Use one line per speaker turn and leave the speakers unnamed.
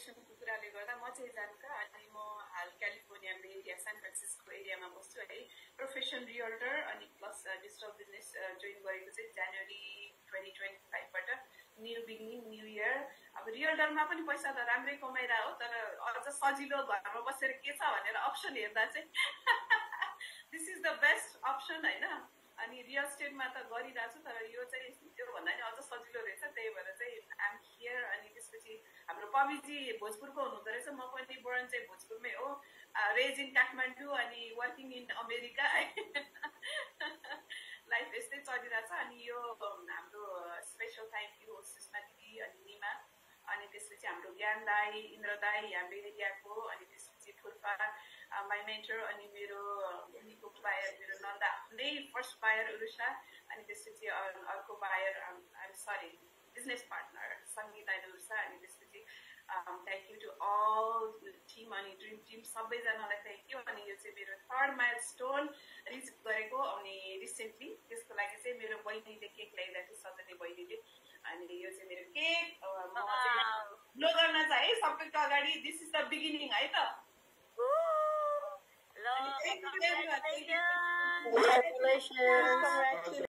लोकेसनको कुराले गर्दा म चाहिँ जानुका अनि म हाल क्यालिफोर्निया बे एरिया सान फ्रान्सिस्को एरियामा बस्छु है प्रोफेसन रियल्टर अनि प्लस डिजिटल बिजनेस जोइन गरेको चाहिँ जनवरी 2025बाट न्यू बिगिनिङ न्यू इयर अब रियल्टरमा पनि पैसा त राम्रै कमाइरा हो तर अझ सजिलो घरमा बसेर के छ भनेर अप्सन हेर्दा चाहिँ this is the best option हैन अनि रियल स्टेटमा त गरिरहेको छु तर यो चाहिँ त्योभन्दा नि अझ सजिलो रहेछ त्यही भएर चाहिँ आइएम हियर अनि त्यसपछि हाम्रो पविजी भोजपुरको हुनुहुँदो रहेछ म पनि बोर्न चाहिँ भोजपुरमै हो रेज इन काठमाडौँ अनि वर्किङ इन अमेरिका लाइफ यस्तै चलिरहेछ अनि यो हाम्रो स्पेसल थ्याङ्क यू सुषमा दिदी अनि निमा अनि त्यसपछि हाम्रो ज्ञान दाई इन्द्र दाई हाम्रो एरियाको अनि त्यसपछि फुर्पा माई मेन्टर अनि मेरो उनीको बायर मेरो नन्दा नै फर्स्ट बायर उरुषा अनि त्यसपछि अर्को buyer I'm sorry business partner Sangeeta Urusha अनि त्यसपछि thank you to all team अनि ड्रिम टिम सबैजनालाई थ्याङ्क यू अनि यो चाहिँ मेरो 3rd माइल स्टोन रिच गरेको अनि रिसेन्टली त्यसको लागि चाहिँ मेरो बहिनीले केक ल्याइरहेको थियो सजनी बहिनीले अनि यो चाहिँ मेरो केक ग्लो गर्न चाहिँ है सबैको अगाडि दिस इज द बिगिनिङ है त
Congratulations.